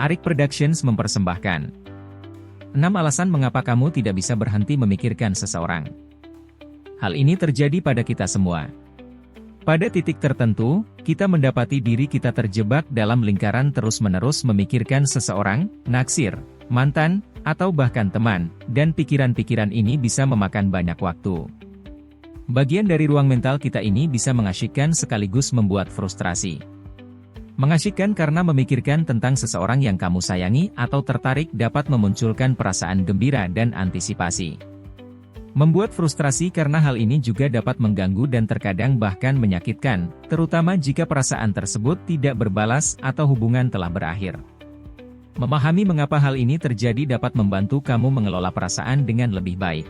Arik Productions mempersembahkan 6 alasan mengapa kamu tidak bisa berhenti memikirkan seseorang. Hal ini terjadi pada kita semua. Pada titik tertentu, kita mendapati diri kita terjebak dalam lingkaran terus-menerus memikirkan seseorang, naksir, mantan, atau bahkan teman, dan pikiran-pikiran ini bisa memakan banyak waktu. Bagian dari ruang mental kita ini bisa mengasyikkan sekaligus membuat frustrasi. Mengasyikkan karena memikirkan tentang seseorang yang kamu sayangi atau tertarik dapat memunculkan perasaan gembira dan antisipasi. Membuat frustrasi karena hal ini juga dapat mengganggu dan terkadang bahkan menyakitkan, terutama jika perasaan tersebut tidak berbalas atau hubungan telah berakhir. Memahami mengapa hal ini terjadi dapat membantu kamu mengelola perasaan dengan lebih baik.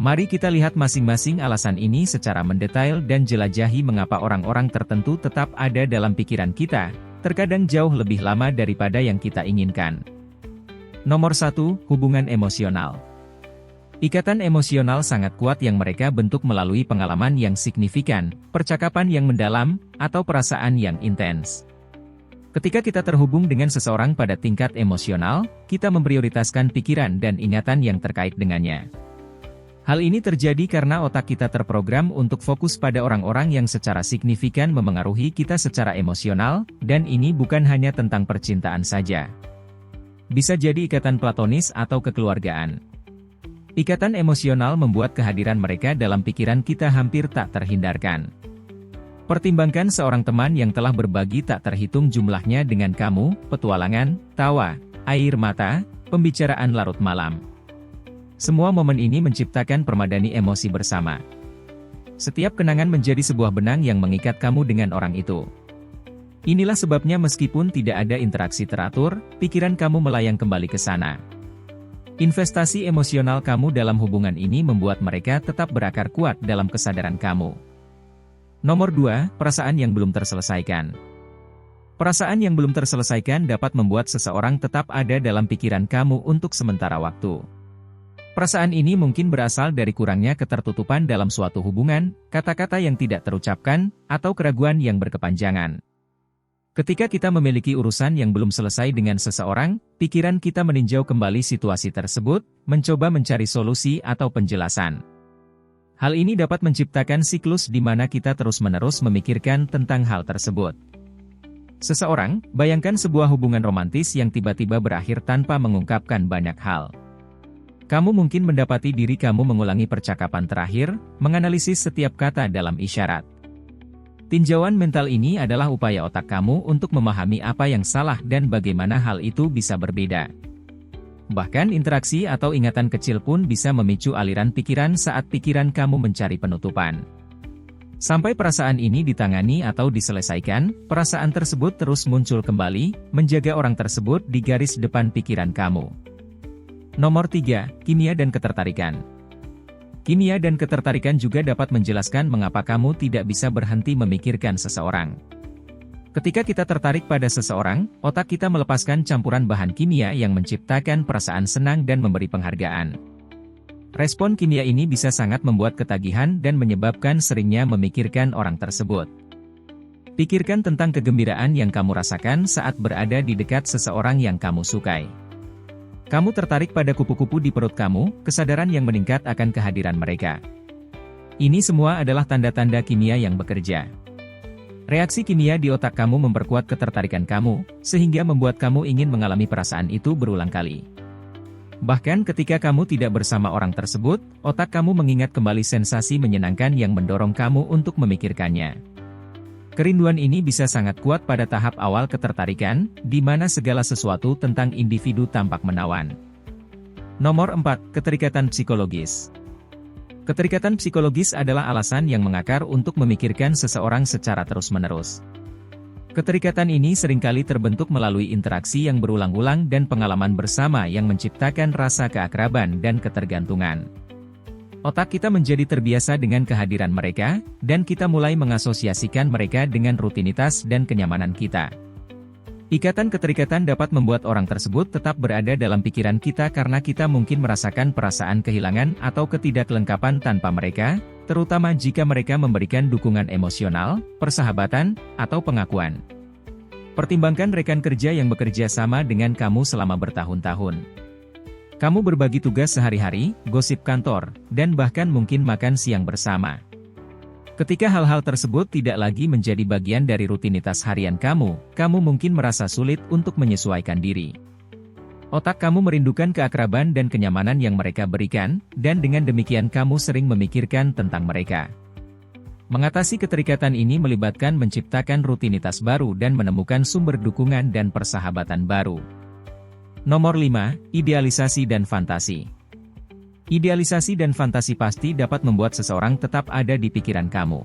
Mari kita lihat masing-masing alasan ini secara mendetail dan jelajahi mengapa orang-orang tertentu tetap ada dalam pikiran kita, terkadang jauh lebih lama daripada yang kita inginkan. Nomor 1, hubungan emosional. Ikatan emosional sangat kuat yang mereka bentuk melalui pengalaman yang signifikan, percakapan yang mendalam, atau perasaan yang intens. Ketika kita terhubung dengan seseorang pada tingkat emosional, kita memprioritaskan pikiran dan ingatan yang terkait dengannya. Hal ini terjadi karena otak kita terprogram untuk fokus pada orang-orang yang secara signifikan memengaruhi kita secara emosional, dan ini bukan hanya tentang percintaan saja. Bisa jadi ikatan platonis atau kekeluargaan. Ikatan emosional membuat kehadiran mereka dalam pikiran kita hampir tak terhindarkan. Pertimbangkan seorang teman yang telah berbagi tak terhitung jumlahnya dengan kamu, petualangan, tawa, air mata, pembicaraan larut malam. Semua momen ini menciptakan permadani emosi bersama. Setiap kenangan menjadi sebuah benang yang mengikat kamu dengan orang itu. Inilah sebabnya meskipun tidak ada interaksi teratur, pikiran kamu melayang kembali ke sana. Investasi emosional kamu dalam hubungan ini membuat mereka tetap berakar kuat dalam kesadaran kamu. Nomor 2, perasaan yang belum terselesaikan. Perasaan yang belum terselesaikan dapat membuat seseorang tetap ada dalam pikiran kamu untuk sementara waktu. Perasaan ini mungkin berasal dari kurangnya ketertutupan dalam suatu hubungan, kata-kata yang tidak terucapkan, atau keraguan yang berkepanjangan. Ketika kita memiliki urusan yang belum selesai dengan seseorang, pikiran kita meninjau kembali situasi tersebut, mencoba mencari solusi atau penjelasan. Hal ini dapat menciptakan siklus di mana kita terus-menerus memikirkan tentang hal tersebut. Seseorang, bayangkan sebuah hubungan romantis yang tiba-tiba berakhir tanpa mengungkapkan banyak hal. Kamu mungkin mendapati diri kamu mengulangi percakapan terakhir, menganalisis setiap kata dalam isyarat. Tinjauan mental ini adalah upaya otak kamu untuk memahami apa yang salah dan bagaimana hal itu bisa berbeda. Bahkan interaksi atau ingatan kecil pun bisa memicu aliran pikiran saat pikiran kamu mencari penutupan. Sampai perasaan ini ditangani atau diselesaikan, perasaan tersebut terus muncul kembali, menjaga orang tersebut di garis depan pikiran kamu. Nomor 3, kimia dan ketertarikan. Kimia dan ketertarikan juga dapat menjelaskan mengapa kamu tidak bisa berhenti memikirkan seseorang. Ketika kita tertarik pada seseorang, otak kita melepaskan campuran bahan kimia yang menciptakan perasaan senang dan memberi penghargaan. Respon kimia ini bisa sangat membuat ketagihan dan menyebabkan seringnya memikirkan orang tersebut. Pikirkan tentang kegembiraan yang kamu rasakan saat berada di dekat seseorang yang kamu sukai. Kamu tertarik pada kupu-kupu di perut kamu, kesadaran yang meningkat akan kehadiran mereka. Ini semua adalah tanda-tanda kimia yang bekerja. Reaksi kimia di otak kamu memperkuat ketertarikan kamu, sehingga membuat kamu ingin mengalami perasaan itu berulang kali. Bahkan ketika kamu tidak bersama orang tersebut, otak kamu mengingat kembali sensasi menyenangkan yang mendorong kamu untuk memikirkannya. Kerinduan ini bisa sangat kuat pada tahap awal ketertarikan, di mana segala sesuatu tentang individu tampak menawan. Nomor 4, keterikatan psikologis. Keterikatan psikologis adalah alasan yang mengakar untuk memikirkan seseorang secara terus-menerus. Keterikatan ini seringkali terbentuk melalui interaksi yang berulang-ulang dan pengalaman bersama yang menciptakan rasa keakraban dan ketergantungan. Otak kita menjadi terbiasa dengan kehadiran mereka, dan kita mulai mengasosiasikan mereka dengan rutinitas dan kenyamanan kita. Ikatan keterikatan dapat membuat orang tersebut tetap berada dalam pikiran kita karena kita mungkin merasakan perasaan kehilangan atau ketidaklengkapan tanpa mereka, terutama jika mereka memberikan dukungan emosional, persahabatan, atau pengakuan. Pertimbangkan rekan kerja yang bekerja sama dengan kamu selama bertahun-tahun. Kamu berbagi tugas sehari-hari, gosip kantor, dan bahkan mungkin makan siang bersama. Ketika hal-hal tersebut tidak lagi menjadi bagian dari rutinitas harian kamu mungkin merasa sulit untuk menyesuaikan diri. Otak kamu merindukan keakraban dan kenyamanan yang mereka berikan, dan dengan demikian kamu sering memikirkan tentang mereka. Mengatasi keterikatan ini melibatkan menciptakan rutinitas baru dan menemukan sumber dukungan dan persahabatan baru. Nomor 5, idealisasi dan fantasi. Idealisasi dan fantasi pasti dapat membuat seseorang tetap ada di pikiran kamu.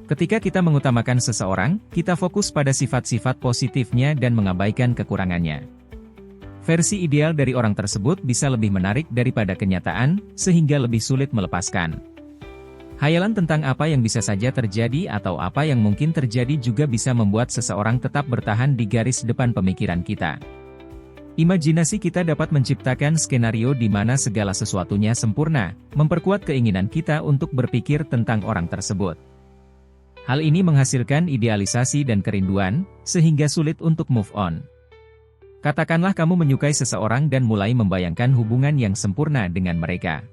Ketika kita mengutamakan seseorang, kita fokus pada sifat-sifat positifnya dan mengabaikan kekurangannya. Versi ideal dari orang tersebut bisa lebih menarik daripada kenyataan, sehingga lebih sulit melepaskan. Hayalan tentang apa yang bisa saja terjadi atau apa yang mungkin terjadi juga bisa membuat seseorang tetap bertahan di garis depan pemikiran kita. Imajinasi kita dapat menciptakan skenario di mana segala sesuatunya sempurna, memperkuat keinginan kita untuk berpikir tentang orang tersebut. Hal ini menghasilkan idealisasi dan kerinduan, sehingga sulit untuk move on. Katakanlah kamu menyukai seseorang dan mulai membayangkan hubungan yang sempurna dengan mereka.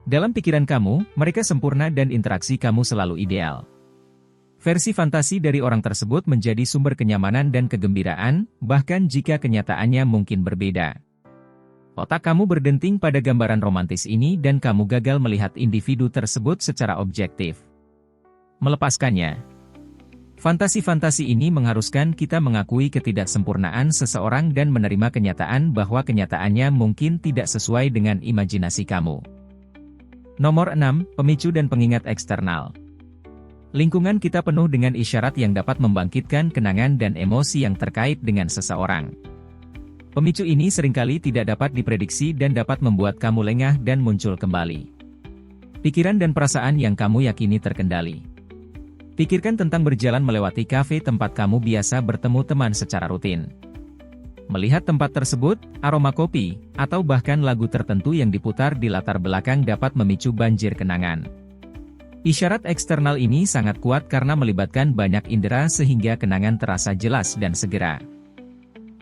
Dalam pikiran kamu, mereka sempurna dan interaksi kamu selalu ideal. Versi fantasi dari orang tersebut menjadi sumber kenyamanan dan kegembiraan, bahkan jika kenyataannya mungkin berbeda. Otak kamu berdenting pada gambaran romantis ini dan kamu gagal melihat individu tersebut secara objektif. Melepaskannya. Fantasi-fantasi ini mengharuskan kita mengakui ketidaksempurnaan seseorang dan menerima kenyataan bahwa kenyataannya mungkin tidak sesuai dengan imajinasi kamu. Nomor 6, pemicu dan pengingat eksternal. Lingkungan kita penuh dengan isyarat yang dapat membangkitkan kenangan dan emosi yang terkait dengan seseorang. Pemicu ini seringkali tidak dapat diprediksi dan dapat membuat kamu lengah dan muncul kembali. Pikiran dan perasaan yang kamu yakini terkendali. Pikirkan tentang berjalan melewati kafe tempat kamu biasa bertemu teman secara rutin. Melihat tempat tersebut, aroma kopi, atau bahkan lagu tertentu yang diputar di latar belakang dapat memicu banjir kenangan. Isyarat eksternal ini sangat kuat karena melibatkan banyak indera sehingga kenangan terasa jelas dan segera.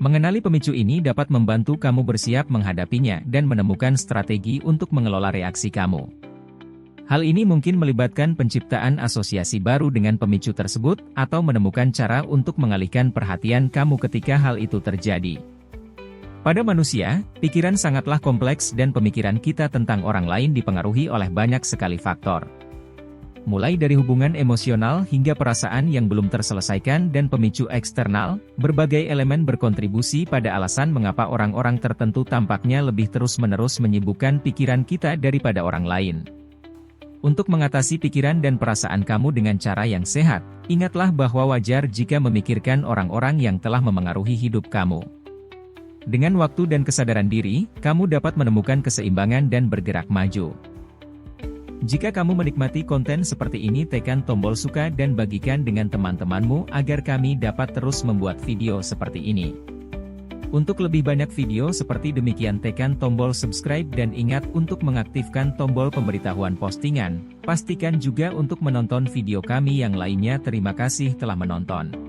Mengenali pemicu ini dapat membantu kamu bersiap menghadapinya dan menemukan strategi untuk mengelola reaksi kamu. Hal ini mungkin melibatkan penciptaan asosiasi baru dengan pemicu tersebut, atau menemukan cara untuk mengalihkan perhatian kamu ketika hal itu terjadi. Pada manusia, pikiran sangatlah kompleks dan pemikiran kita tentang orang lain dipengaruhi oleh banyak sekali faktor. Mulai dari hubungan emosional hingga perasaan yang belum terselesaikan dan pemicu eksternal, berbagai elemen berkontribusi pada alasan mengapa orang-orang tertentu tampaknya lebih terus-menerus menyibukkan pikiran kita daripada orang lain. Untuk mengatasi pikiran dan perasaan kamu dengan cara yang sehat, ingatlah bahwa wajar jika memikirkan orang-orang yang telah memengaruhi hidup kamu. Dengan waktu dan kesadaran diri, kamu dapat menemukan keseimbangan dan bergerak maju. Jika kamu menikmati konten seperti ini, tekan tombol suka dan bagikan dengan teman-temanmu agar kami dapat terus membuat video seperti ini. Untuk lebih banyak video seperti demikian, tekan tombol subscribe dan ingat untuk mengaktifkan tombol pemberitahuan postingan. Pastikan juga untuk menonton video kami yang lainnya. Terima kasih telah menonton.